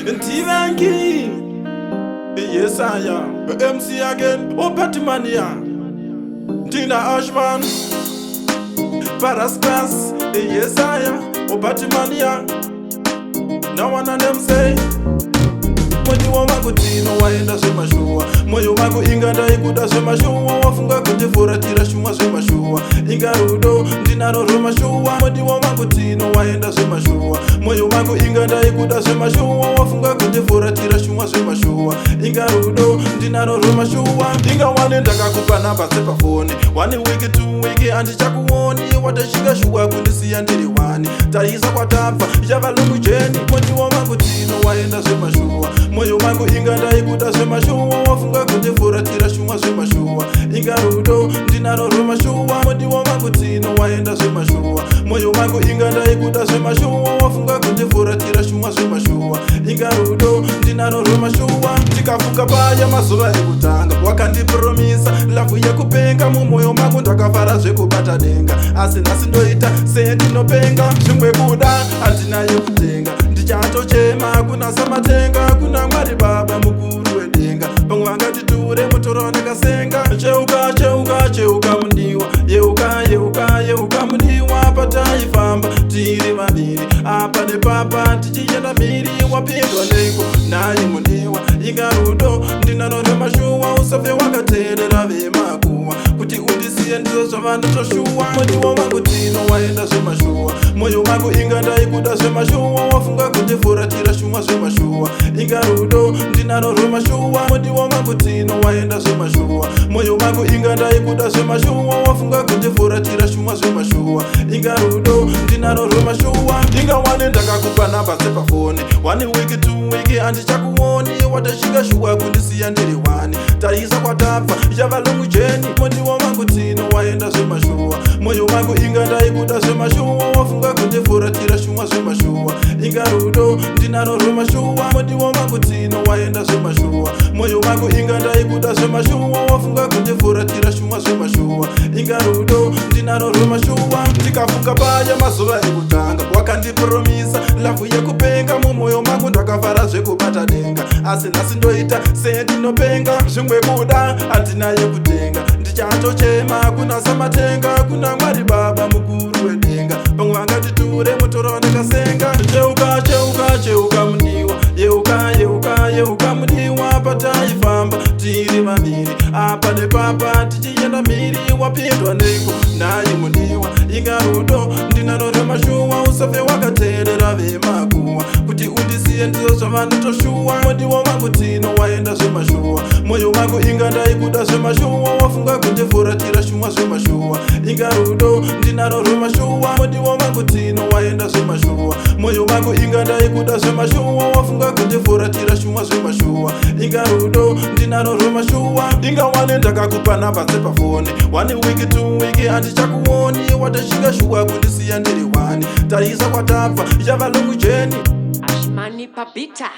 Ntivangi Yes I am MC again Opatimania Tina Ashman Paraskas Yes I am Opatimania Now one of them say Moyo wangu tino waenda sema shua Moyo wangu inganda ikuda sema shua Wafunga kujefura tira shua sema shua Ingarudo ndinaro roma shua Moyo wangu tino waenda sema shua Moyo wangu inganda ikuda sema shua Wafunga kujefura tira shua sema shua Ingarudo ndinaro roma shua Inga wane ndaka kupa namba sepa phone Wani wiki tu wiki anti chakuoni Watashika shua kundisi andiri wani Taisa kwa tafa Javalungu jeni Moyo wangu tino waenda sema shua Moyo wangu inganda ikuda sema shua Wafunga kujefura tira shua sema shua Ingarudo ndinaro roma shua Moyo wangu tino waenda sema shua Moyo wangu inganda ikuda sema shua Wafunga kujefura tira shua sema shua Ingarudo ndinaro roma shua Tikafuka paya mazuva ekutanga Wakandipromisa lafu yekupenga Mumoyo mangu ndakafara zvekubata denga Asi nasi ndoita sendinopenga Zvimwe kuda handina yekutenga Ndichatochema kuna samatenga Kuna Mwari Baba mukuru wedenga Pamwe vangatiture mutoro ndakasenga Cheuka cheuka cheuka mundiwa Yeuka yeuka yeuka mundiwa Pataifamba tiri vaviri Apa nepapa tichienda mhiri Wapindwa ndengo naye mundiwa Ingarudo ndinarorema shuwa Usafe wakateerera vemakuwa Kuti undisiye ndizo zvavandotoshuwa Moyo wangu tino waenda zvemashuwa Moyo wangu inganda ikuda zvemashuwa Wafunga kujefura tira shuwa zvemashuwa Ingarudo ndinarorema shuwa Moyo wangu tino waenda zvemashuwa Moyo wangu inganda ikuda zvemashuwa Wafunga kujefura tira shuwa zvemashuwa Ingarudo ndinarorema shuwa Inga wane ndakakupa namba sepa phone Wani wiki tu wiki andichakuoni Watashika shuwa kundisiya ndiri wani Taisa kwa tafa Javalungu jeni Moyo wangu tino waenda zvemashuwa Moyo wangu inganda ikuda zvemashuwa Wafunga kujefura tira shuwa zvemashuwa Ingarudo ndinaro roma shuwa Moyo wangu tino waenda zvemashuwa Moyo wangu inganda ikuda zvemashuwa Wafunga kujefura tira shuwa zvemashuwa Ingarudo ndinaro roma shuwa Tikafuka paya mazuva ekutanga Wakandipromisa lafu yekupenga Mumoyo mangu ndakafara zvekubata denga Asi nasi ndoita sendinopenga Zvimwe kuda handina yekutenga Ndichatochema kuna samatenga Kuna Mwari Baba mukuru wedenga Pamwe vangatiture mutoro ndakasenga Cheuka cheuka cheuka mundiwa Yeuka yeuka yeuka mundiwa Pataifamba tiri vaviri Apa nepapa tichienda mhiri Wapindwa ndengo naye mundiwa Ingarudo ndinarorema shuwa Usafe wakateerera vemakuwa Kuti undisiye ndizo zvavandotoshuwa Moyo wangu tino waenda zvemashuwa Moyo wangu inganda ikuda zvemashuwa Wafunga kujefura tira shuwa zvemashuwa Ingarudo ndinarorema shuwa Moyo wangu tino waenda zvemashuwa Moyo wangu inganda ikuda zvemashuwa Wafunga kujefura tira shuwa zvemashuwa Ingarudo ndinarorema shuwa Inga wane ndakakupa namba sepa phone Wani wiki tu wiki andichakuoni Watashika shuwa kundisiya ndiri wani Taisa kwa tafa Javalungu jeni Ashmani Papita.